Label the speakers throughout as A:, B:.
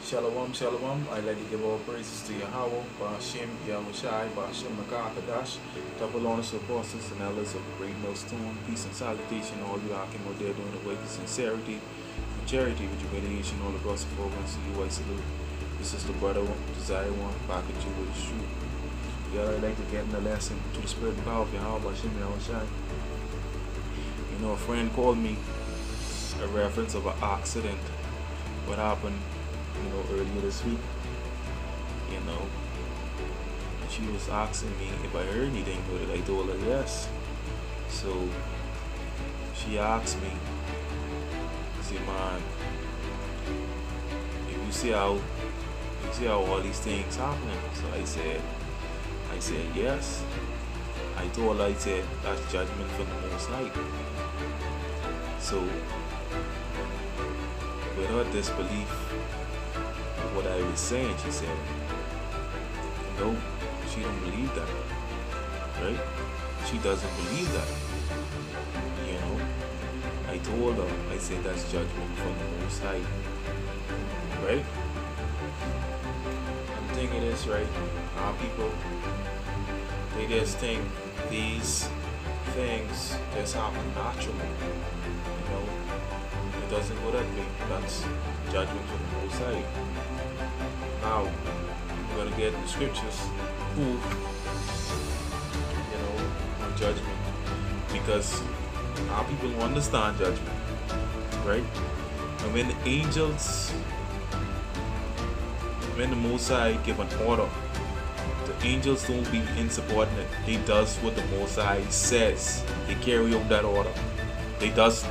A: Shalom, shalom. I'd like to give all praises to Yahawa, Ba'ashem, Yahushai, Ba'ashem, Makakadash, double honors to apostles and elders of the great millstone. Peace and salutation, all you Akim out there doing the work of sincerity and charity with jubilation, all across the programs. To you, I salute. This is the brother, Desire One, back at you with the truth. Y'all, I'd like to get in the lesson to the spirit and power of Yahawa, Ba'ashem, Yahushai. You know, a friend called me a reference of an accident. What happened, earlier this week, and she was asking me if I heard anything with it. I told her yes. So she asked me, she said, man, if you see how all these things happening. So I said yes. I told her, I said, that's judgment from the Most High. So with her disbelief what I was saying, she said, no, she don't believe that, right? She doesn't believe that, I told her, I said, that's judgment from the Most High, right? I'm thinking this, right? Our people, they just think these things just happen naturally, It doesn't go that way. That's judgment from the Most High. Now, we're going to get the scriptures proof, on judgment. Because our people don't understand judgment, right? And when the Most High give an order, the angels don't be insubordinate. They does what the Most High says. They carry out that order. They does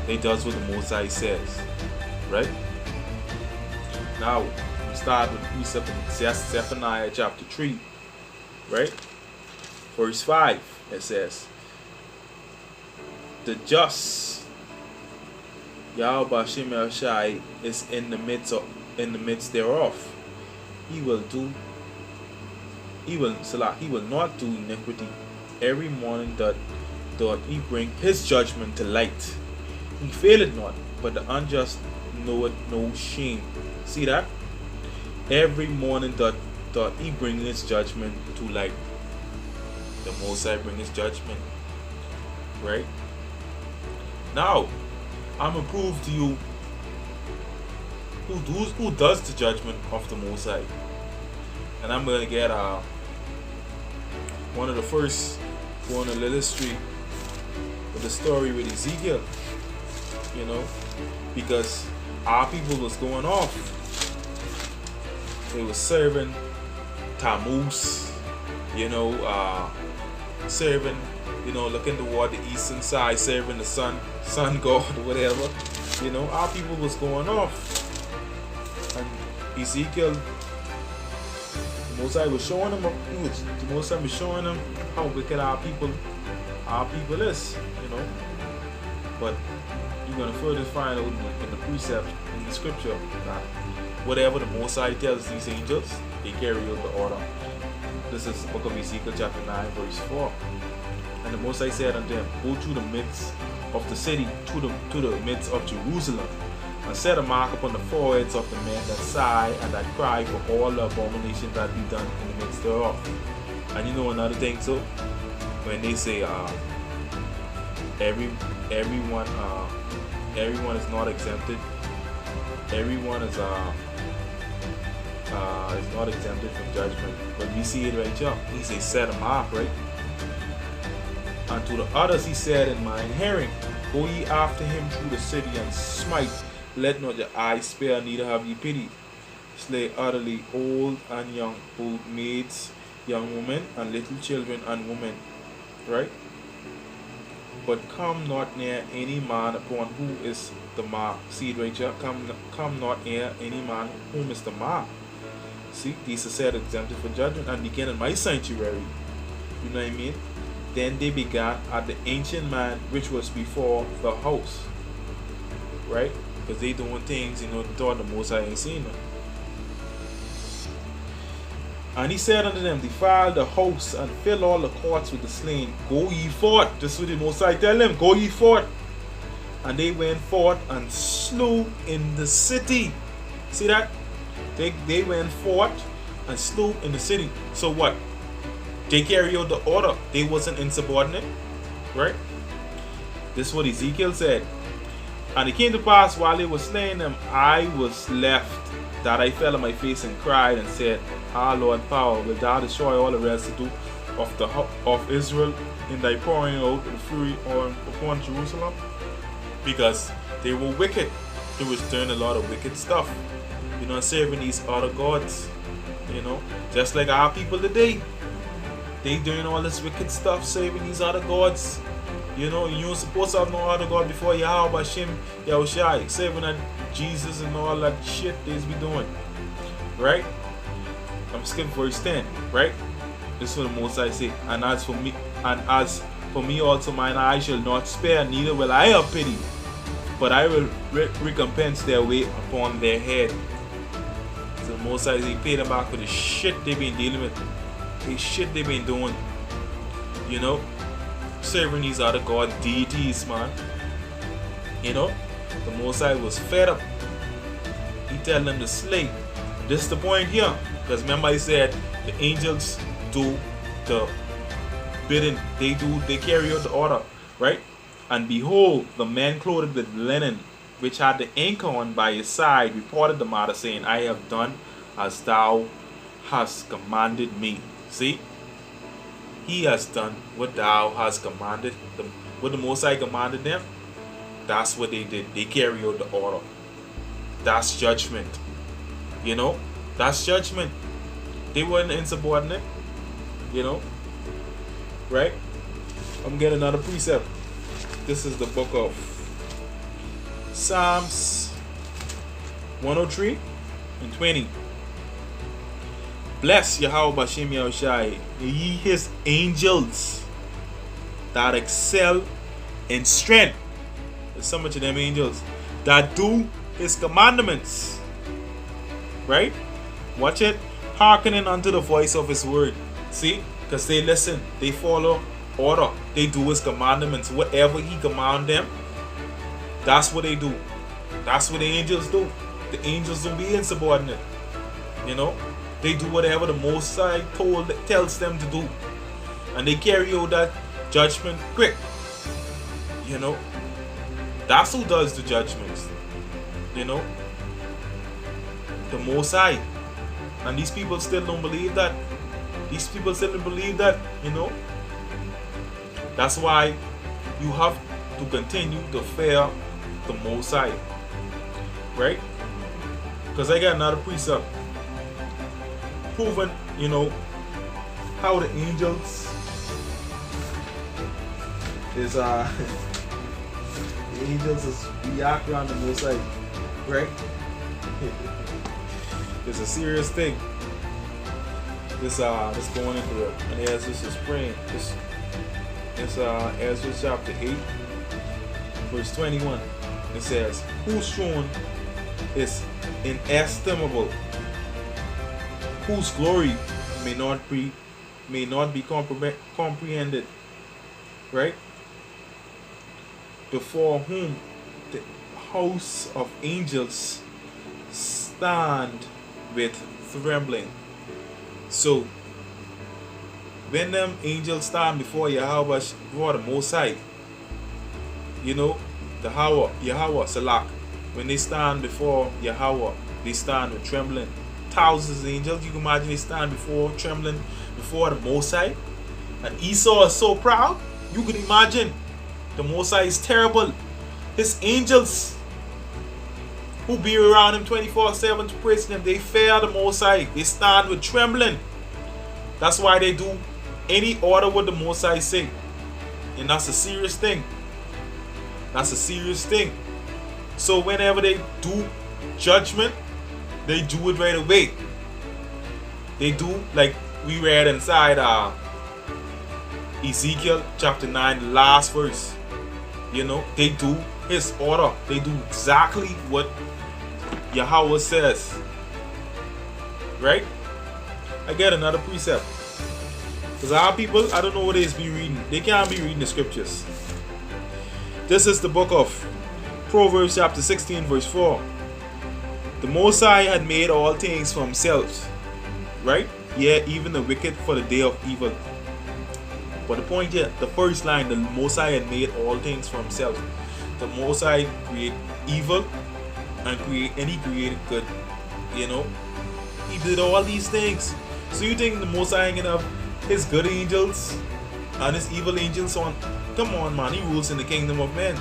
A: what the Most High says, right? Now, we start with Zephaniah chapter 3, right? Verse 5, it says, the just Yahweh Shem Shai is in the midst thereof. He will not do iniquity. Every morning doth he bring his judgment to light. He faileth not, but the unjust knoweth no shame. See that? Every morning doth he bring his judgment to light. The Most High bring his judgment. Right? Now, I'm going to prove to you who does the judgment of the Most High. And I'm going to get one of the first one to illustrate with the story with Ezekiel. Because our people was going off. They was serving Tammuz, serving, looking toward the eastern side, serving the sun god or whatever. Our people was going off. And Ezekiel, the Most High was showing them, the Most High was showing them how wicked our people is, But you're going to further find out in the precept, in the scripture, that whatever the Most High tells these angels, they carry out the order. This is the book of Ezekiel chapter 9 verse 4. And the Most High said unto them, go through the midst of the city, to the midst of Jerusalem, and set a mark upon the foreheads of the men that sigh and that cry for all the abominations that be done in the midst thereof. And another thing too, when they say everyone is not exempted. Everyone is not exempted from judgment. But we see it right here. He says, set them up, right? And to the others he said in mine hearing, go ye after him through the city and smite. Let not your eyes spare, neither have ye pity. Slay utterly old and young, old maids, young women, and little children and women. Right? But come not near any man upon who is the mark. See it right here. Come not near any man whom is the mark. See, these are said exempted for judgment and began in my sanctuary. You know what I mean? Then they began at the ancient man which was before the house. Right? Because they doing things, they thought the Most High ain't seen them. And he said unto them, defile the house and fill all the courts with the slain. Go ye forth. Just what the Most High tell them. Go ye forth. And they went forth and slew in the city. See that? They went fought and slew in the city. So what? They carried out the order. They wasn't insubordinate, right? This is what Ezekiel said. And it came to pass while they were slaying them, I was left, that I fell on my face and cried and said, Ah, Lord power, will thou destroy all the residue of Israel in thy pouring out the fury upon Jerusalem? Because they were wicked. They was doing a lot of wicked stuff. You know, serving these other gods. You know, just like our people today. They doing all this wicked stuff, serving these other gods. You know, you ain't supposed to have no other God before Yahawa, Hashem, Yahushai, serving at Jesus and all that shit they's be doing. Right? I'm skipping verse 10, right? This is what the Most High say. And as for me also mine eye shall not spare, neither will I have pity, but I will recompense their weight upon their head. So the Most High say, pay them back for the shit they've been dealing with. The shit they've been doing. You know? Serving these other god deities, man. You know, the Most High was fed up. He tell them to slay. This is the point here, because remember he said the angels do the bidding. They carry out the order, right? And behold, the man clothed with linen, which had the anchor on by his side, reported the matter, saying, I have done as thou hast commanded me. See? He has done what thou hast commanded them. What the Most High commanded them, that's what they did. They carry out the order. That's judgment. You know? That's judgment. They weren't insubordinate. You know? Right? I'm getting another precept. This is the book of Psalms 103 and 20. Bless Yahawa Bashem Yahushai, ye his angels that excel in strength. There's so much of them angels that do his commandments. Right? Watch it. Hearkening unto the voice of his word. See? Because they listen. They follow order. They do his commandments. Whatever he command them, that's what they do. That's what the angels do. The angels don't be insubordinate. You know? They do whatever the Most High tells them to do. And they carry out that judgment quick. You know? That's who does the judgments. You know? The Most High. And these people still don't believe that. These people still don't believe that. You know? That's why you have to continue to fear the Most High. Right? Because I got another precept. Proven, you know, how the angels is the angels is react around the Most High, right? It's a serious thing. This going into it, and as this is praying, this Ezra chapter 8, verse 21. It says, "Whose throne is inestimable, whose glory may not be comprehended, right? Before whom the hosts of angels stand with trembling." So when them angels stand before Yahawa, before the Most High, you know, the Yahawa Salak, when they stand before Yahawa, they stand with trembling. Thousands of angels, you can imagine they stand before, trembling before the Most High. And Esau is so proud, you can imagine the Most High is terrible. His angels who be around him 24/7 to praise him, they fear the Most High. They stand with trembling. That's why they do any order what the Most High say. And that's a serious thing. That's a serious thing. So whenever they do judgment, they do it right away. They do, like we read inside Ezekiel chapter 9, last verse. You know, they do his order. They do exactly what Yahawa says. Right? I get another precept. Because our people, I don't know what they be reading. They can't be reading the scriptures. This is the book of Proverbs chapter 16 verse 4. The Most High had made all things for himself, right? Yeah, even the wicked for the day of evil. But the point here, the first line, the Most High had made all things for himself. The Most High create evil and he created good. You know, he did all these things. So you think the Most High ain't gonna have his good angels and his evil angels on? Come on, man, he rules in the kingdom of men.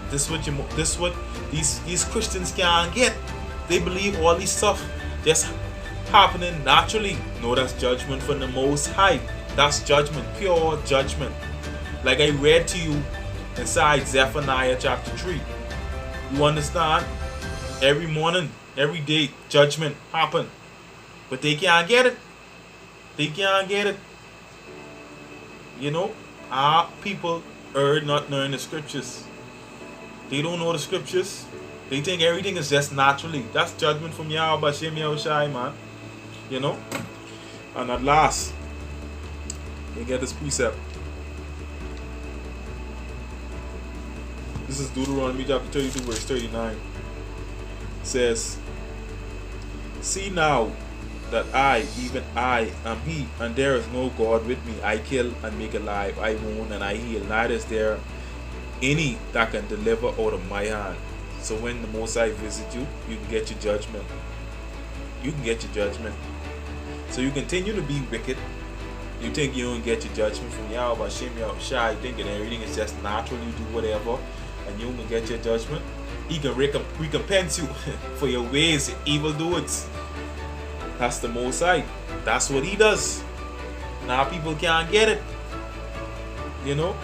A: This is what these Christians can't get. They believe all this stuff just happening naturally. No, that's judgment from the Most High. That's judgment, pure judgment. Like I read to you inside Zephaniah chapter 3. You understand? Every morning, every day, judgment happen. But they can't get it. They can't get it. You know, our people are not knowing the scriptures. They don't know the scriptures. They think everything is just naturally. That's judgment from Yahawa, Bashem, Yahushai, man. You know? And at last, they get this precept. This is Deuteronomy chapter 32, verse 39. It says, see now that I, even I, am he, and there is no God with me. I kill and make alive, I wound and I heal. Neither is there any that can deliver out of my hand. So when the Most High visit you, you can get your judgment. You can get your judgment. So you continue to be wicked. You think you don't get your judgment from Yahawa, Bashem, Yahushai, thinking everything is just natural, you do whatever, and you can get your judgment. He can recompense you for your ways, your evil doings. That's the Most High. That's what he does. Now people can't get it. You know?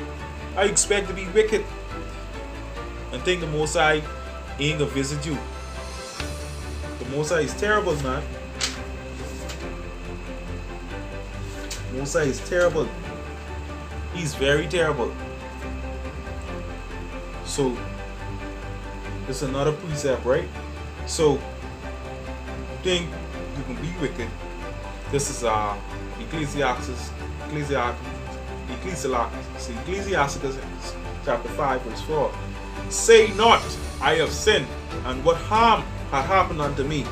A: I expect to be wicked and think the Most High ain't gonna visit you. The Most High is terrible, man. Most High is terrible. He's very terrible. So this is another precept, right? So think you can be wicked. This is Ecclesiastes chapter 5, verse 4. Say not, I have sinned, and what harm hath happened unto me?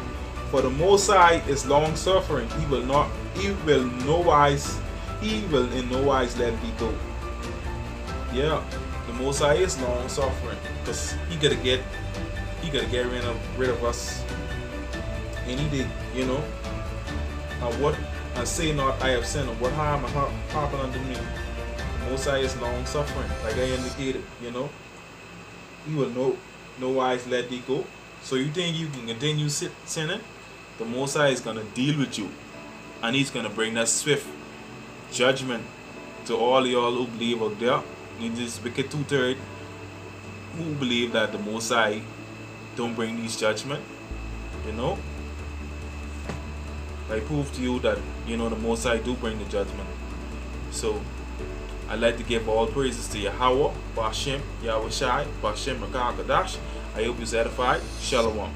A: For the Most High is long suffering. He will in no wise let thee go. Yeah, the Most High is long suffering, because he gotta get rid of us any day, you know. And say not, I have sinned, and what harm hath happened unto me? The Most High is long suffering, like I indicated, you know. He will no wise let thee go. So you think you can continue sinning? The Most High is gonna deal with you, and he's gonna bring that swift judgment to all y'all who believe out there. In this wicked 2/3 who believe that the Most High don't bring these judgment, you know. I prove to you that, you know, the Most High do bring the judgment. So I'd like to give all praises to Yahawa, Bashem, Yahushai, Bashem, Rakah Kadash. I hope you're edified. Shalom.